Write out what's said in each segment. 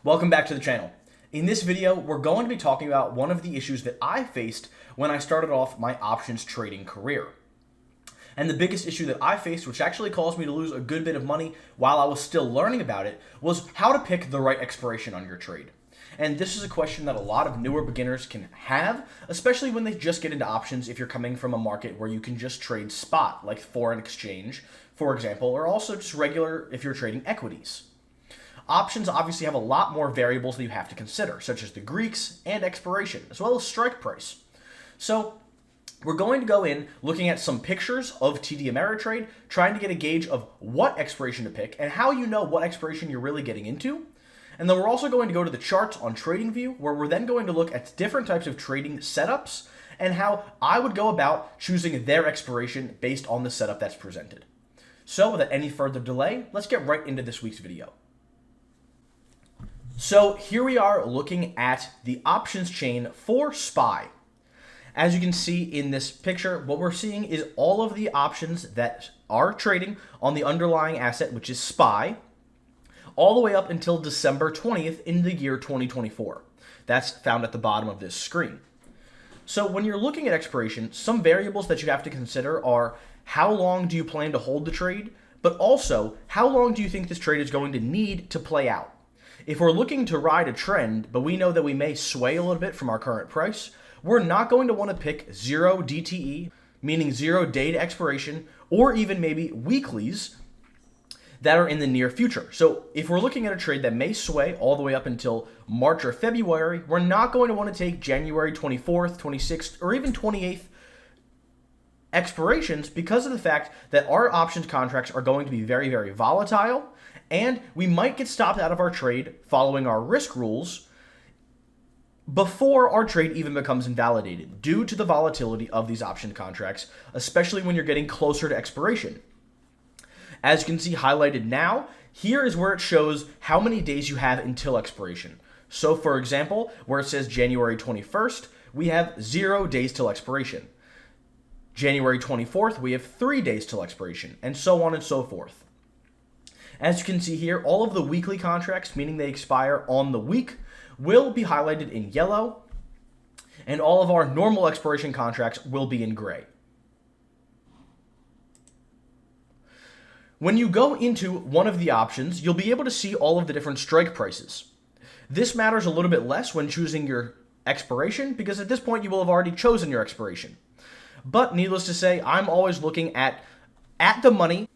Welcome back to the channel. In this video, we're going to be talking about one of the issues that I faced when I started off my options trading career. And the biggest issue that I faced, which actually caused me to lose a good bit of money while I was still learning about it, was how to pick the right expiration on your trade. And this is a question that a lot of newer beginners can have, especially when they just get into options if you're coming from a market where you can just trade spot, like foreign exchange, for example, or also just regular if you're trading equities. Options obviously have a lot more variables that you have to consider, such as the Greeks and expiration, as well as strike price. So we're going to go in looking at some pictures of TD Ameritrade, trying to get a gauge of what expiration to pick and how you know what expiration you're really getting into. And then we're also going to go to the charts on TradingView, where we're then going to look at different types of trading setups and how I would go about choosing their expiration based on the setup that's presented. So without any further delay, let's get right into this week's video. So here we are looking at the options chain for SPY. As you can see in this picture, what we're seeing is all of the options that are trading on the underlying asset, which is SPY, all the way up until December 20th in the year 2024. That's found at the bottom of this screen. So when you're looking at expiration, some variables that you have to consider are how long do you plan to hold the trade, but also how long do you think this trade is going to need to play out? If we're looking to ride a trend, but we know that we may sway a little bit from our current price, we're not going to want to pick 0 DTE, meaning 0 day to expiration, or even maybe weeklies that are in the near future. So if we're looking at a trade that may sway all the way up until March or February, we're not going to want to take January 24th, 26th, or even 28th expirations because of the fact that our options contracts are going to be very, very volatile, and we might get stopped out of our trade following our risk rules before our trade even becomes invalidated due to the volatility of these option contracts, especially when you're getting closer to expiration. As you can see highlighted now, here is where it shows how many days you have until expiration. So for example, where it says January 21st, we have 0 days till expiration. January 24th, we have 3 days till expiration, and so on and so forth. As you can see here, all of the weekly contracts, meaning they expire on the week, will be highlighted in yellow, and all of our normal expiration contracts will be in gray. When you go into one of the options, you'll be able to see all of the different strike prices. This matters a little bit less when choosing your expiration because at this point you will have already chosen your expiration. But needless to say, I'm always looking at the money,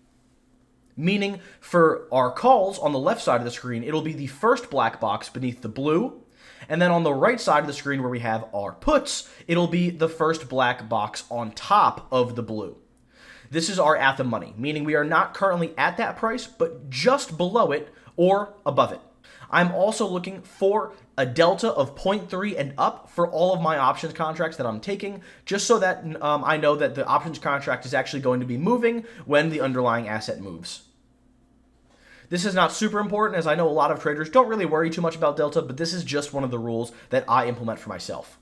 meaning for our calls on the left side of the screen, it'll be the first black box beneath the blue. And then on the right side of the screen where we have our puts, it'll be the first black box on top of the blue. This is our at the money, meaning we are not currently at that price, but just below it or above it. I'm also looking for a delta of 0.3 and up for all of my options contracts that I'm taking, just so that I know that the options contract is actually going to be moving when the underlying asset moves. This is not super important, as I know a lot of traders don't really worry too much about delta, but this is just one of the rules that I implement for myself.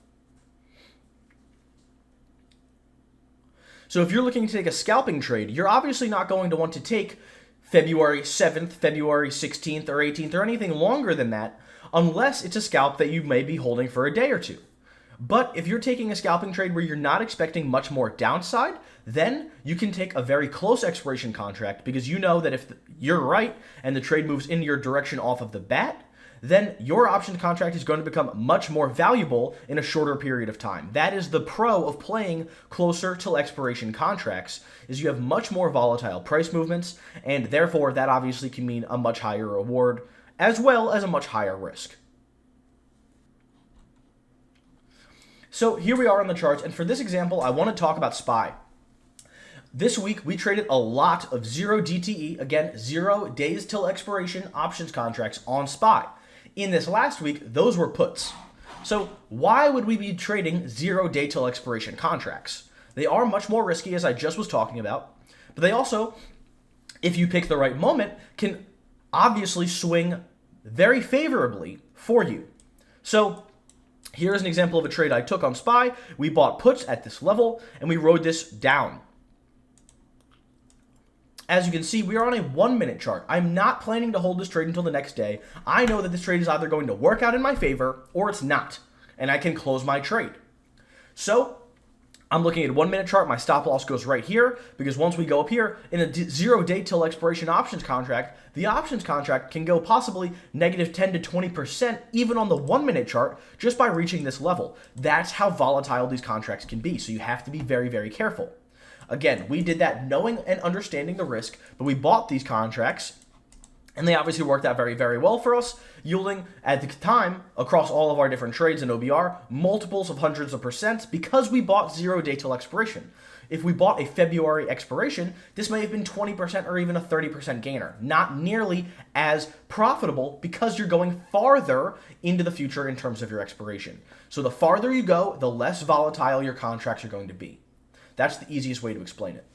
So if you're looking to take a scalping trade, you're obviously not going to want to take February 7th, February 16th, or 18th, or anything longer than that, unless it's a scalp that you may be holding for a day or two. But if you're taking a scalping trade where you're not expecting much more downside, then you can take a very close expiration contract because you know that if you're right and the trade moves in your direction off of the bat, then your option contract is going to become much more valuable in a shorter period of time. That is the pro of playing closer to expiration contracts, is you have much more volatile price movements, and therefore that obviously can mean a much higher reward as well as a much higher risk. So here we are on the charts, and for this example, I want to talk about SPY. This week, we traded a lot of 0 DTE, again, 0 days till expiration options contracts on SPY. In this last week, those were puts. So why would we be trading 0 day till expiration contracts? They are much more risky, as I just was talking about, but they also, if you pick the right moment, can obviously swing very favorably for you. So here's an example of a trade I took on SPY. We bought puts at this level, and we rode this down. As you can see, we are on a 1-minute chart. I'm not planning to hold this trade until the next day. I know that this trade is either going to work out in my favor or it's not, and I can close my trade. So I'm looking at a 1-minute chart. My stop loss goes right here because once we go up here in a 0-day till expiration options contract, the options contract can go possibly negative 10 to 20% even on the 1-minute chart just by reaching this level. That's how volatile these contracts can be. So you have to be very, very careful. Again, we did that knowing and understanding the risk, but we bought these contracts and they obviously worked out very, very well for us, yielding at the time across all of our different trades in OBR multiples of hundreds of percent because we bought 0-day till expiration. If we bought a February expiration, this may have been 20% or even a 30% gainer. Not nearly as profitable because you're going farther into the future in terms of your expiration. So the farther you go, the less volatile your contracts are going to be. That's the easiest way to explain it.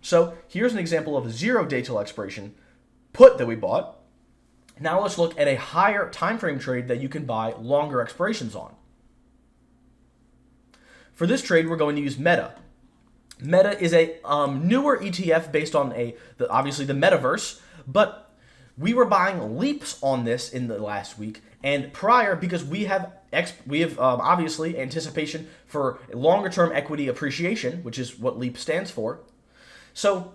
So here's an example of a 0-day till expiration put that we bought. Now let's look at a higher time frame trade that you can buy longer expirations on. For this trade, we're going to use Meta. Meta is a newer ETF based on obviously the metaverse, but we were buying leaps on this in the last week and prior because we have obviously anticipation for longer term equity appreciation, which is what LEAP stands for. So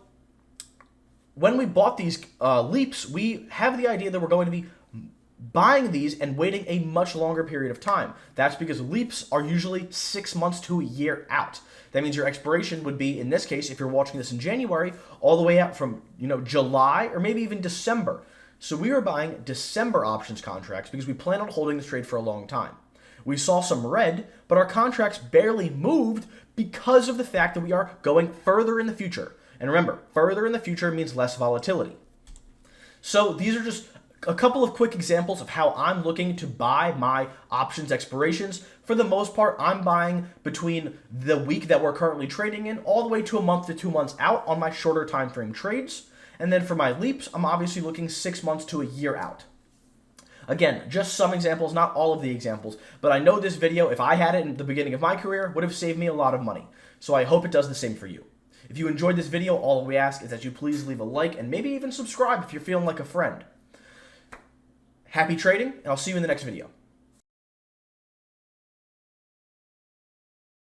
when we bought these leaps, we have the idea that we're going to be buying these and waiting a much longer period of time. That's because leaps are usually 6 months to a year out. That means your expiration would be, in this case, if you're watching this in January, all the way out from July or maybe even December. So we were buying December options contracts because we plan on holding this trade for a long time. We saw some red, but our contracts barely moved because of the fact that we are going further in the future. And remember, further in the future means less volatility. So these are just a couple of quick examples of how I'm looking to buy my options expirations. For the most part, I'm buying between the week that we're currently trading in all the way to a month to 2 months out on my shorter time frame trades. And then for my leaps, I'm obviously looking 6 months to a year out. Again, just some examples, not all of the examples, but I know this video, if I had it in the beginning of my career, would have saved me a lot of money. So I hope it does the same for you. If you enjoyed this video, all we ask is that you please leave a like and maybe even subscribe if you're feeling like a friend. Happy trading, and I'll see you in the next video.